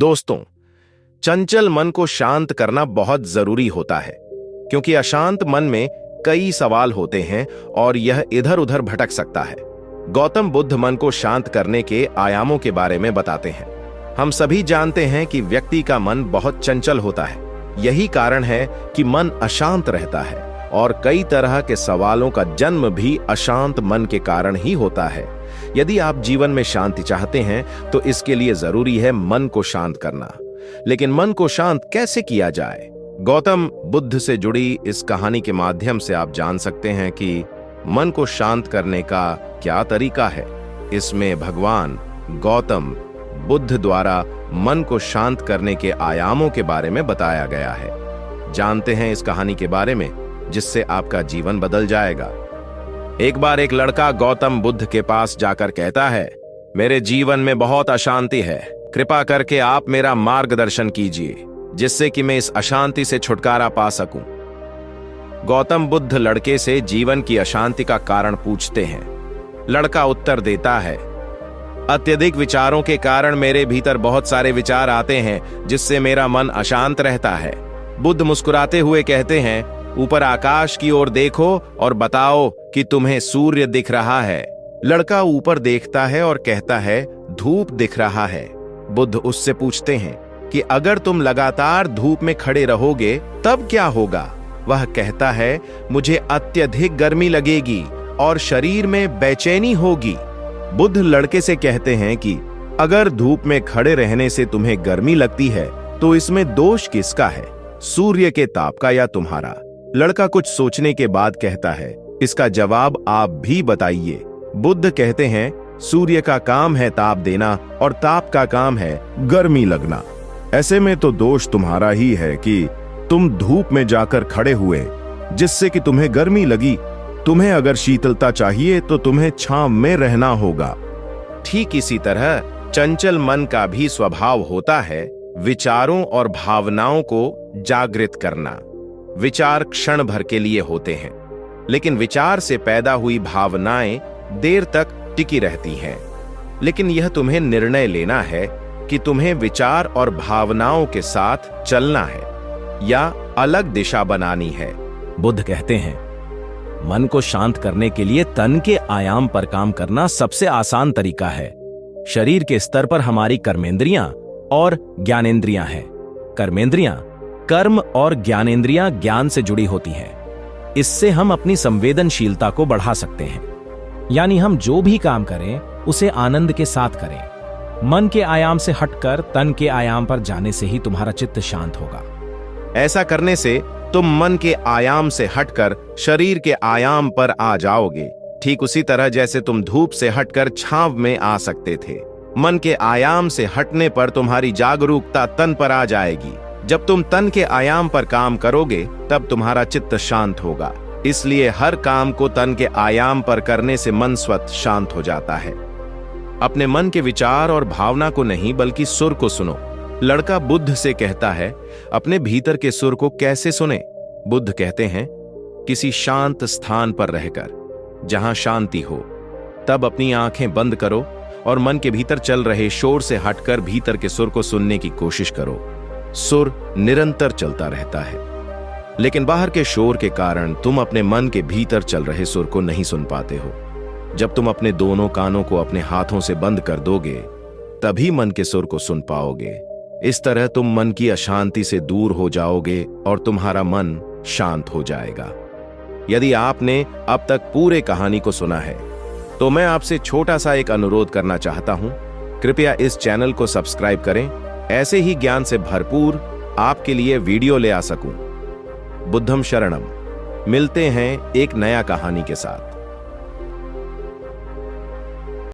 दोस्तों, चंचल मन को शांत करना बहुत जरूरी होता है, क्योंकि अशांत मन में कई सवाल होते हैं और यह इधर उधर भटक सकता है। गौतम बुद्ध मन को शांत करने के आयामों के बारे में बताते हैं। हम सभी जानते हैं कि व्यक्ति का मन बहुत चंचल होता है। यही कारण है कि मन अशांत रहता है और कई तरह के सवालों का जन्म भी अशांत मन के कारण ही होता है। यदि आप जीवन में शांति चाहते हैं तो इसके लिए जरूरी है मन को शांत करना। लेकिन मन को शांत कैसे किया जाए? गौतम बुद्ध से जुड़ी इस कहानी के माध्यम से आप जान सकते हैं कि मन को शांत करने का क्या तरीका है। इसमें भगवान गौतम बुद्ध द्वारा मन को शांत करने के आयामों के बारे में बताया गया है। जानते हैं इस कहानी के बारे में, जिससे आपका जीवन बदल जाएगा। एक बार एक लड़का गौतम बुद्ध के पास जाकर कहता है, मेरे जीवन में बहुत अशांति है, कृपा करके आप मेरा मार्गदर्शन कीजिए, जिससे कि मैं इस अशांति से छुटकारा पा सकूं। गौतम बुद्ध लड़के से जीवन की अशांति का कारण पूछते हैं। लड़का उत्तर देता है, अत्यधिक विचारों के कारण मेरे भीतर बहुत सारे विचार आते हैं, जिससे मेरा मन अशांत रहता है। बुद्ध मुस्कुराते हुए कहते हैं, ऊपर आकाश की ओर देखो और बताओ कि तुम्हें सूर्य दिख रहा है। लड़का ऊपर देखता है और कहता है, धूप दिख रहा है। बुद्ध उससे पूछते हैं कि अगर तुम लगातार धूप में खड़े रहोगे तब क्या होगा? वह कहता है, मुझे अत्यधिक गर्मी लगेगी और शरीर में बेचैनी होगी। बुद्ध लड़के से कहते हैं कि अगर धूप में खड़े रहने से तुम्हें गर्मी लगती है तो इसमें दोष किसका है, सूर्य के ताप का या तुम्हारा? लड़का कुछ सोचने के बाद कहता है, इसका जवाब आप भी बताइए। बुद्ध कहते हैं, सूर्य का काम है ताप देना और ताप का काम है गर्मी लगना। ऐसे में तो दोष तुम्हारा ही है कि तुम धूप में जाकर खड़े हुए, जिससे कि तुम्हें गर्मी लगी। तुम्हें अगर शीतलता चाहिए तो तुम्हें छांव में रहना होगा। ठीक इसी तरह चंचल मन का भी स्वभाव होता है विचारों और भावनाओं को जागृत करना। विचार क्षण भर के लिए होते हैं, लेकिन विचार से पैदा हुई भावनाएं देर तक टिकी रहती हैं। लेकिन यह तुम्हें निर्णय लेना है कि तुम्हें विचार और भावनाओं के साथ चलना है या अलग दिशा बनानी है। बुद्ध कहते हैं, मन को शांत करने के लिए तन के आयाम पर काम करना सबसे आसान तरीका है। शरीर के स्तर पर हमारी कर्मेंद्रियां और ज्ञानेंद्रियां हैं। कर्मेंद्रियां कर्म और ज्ञानेंद्रियां ज्ञान से जुड़ी होती हैं। इससे हम अपनी संवेदनशीलता को बढ़ा सकते हैं, यानी हम जो भी काम करें उसे आनंद के साथ करें। मन के आयाम से हटकर तन के आयाम पर जाने से ही तुम्हारा चित्त शांत होगा। ऐसा करने से तुम मन के आयाम से हटकर शरीर के आयाम पर आ जाओगे, ठीक उसी तरह जैसे तुम धूप से हटकर छांव में आ सकते थे। मन के आयाम से हटने पर तुम्हारी जागरूकता तन पर आ जाएगी। जब तुम तन के आयाम पर काम करोगे तब तुम्हारा चित्त शांत होगा। इसलिए हर काम को तन के आयाम पर करने से मन स्वतः शांत हो जाता है। अपने मन के विचार और भावना को नहीं, बल्कि सुर को सुनो। लड़का बुद्ध से कहता है, अपने भीतर के सुर को कैसे सुने? बुद्ध कहते हैं, किसी शांत स्थान पर रहकर, जहां शांति हो। तब अपनी आंखें बंद करो और मन के भीतर चल रहे शोर से हटकर भीतर के सुर को सुनने की कोशिश करो। सुर निरंतर चलता रहता है, लेकिन बाहर के शोर के कारण तुम अपने मन के भीतर चल रहे सुर को नहीं सुन पाते हो। जब तुम अपने दोनों कानों को अपने हाथों से बंद कर दोगे, तभी मन के सुर को सुन पाओगे। इस तरह तुम मन की अशांति से दूर हो जाओगे और तुम्हारा मन शांत हो जाएगा। यदि आपने अब तक पूरे कहानी को सुना है तो मैं आपसे छोटा सा एक अनुरोध करना चाहता हूं। कृपया इस चैनल को सब्सक्राइब करें, ऐसे ही ज्ञान से भरपूर आपके लिए वीडियो ले आ सकूं। बुद्धम शरणम। मिलते हैं एक नया कहानी के साथ।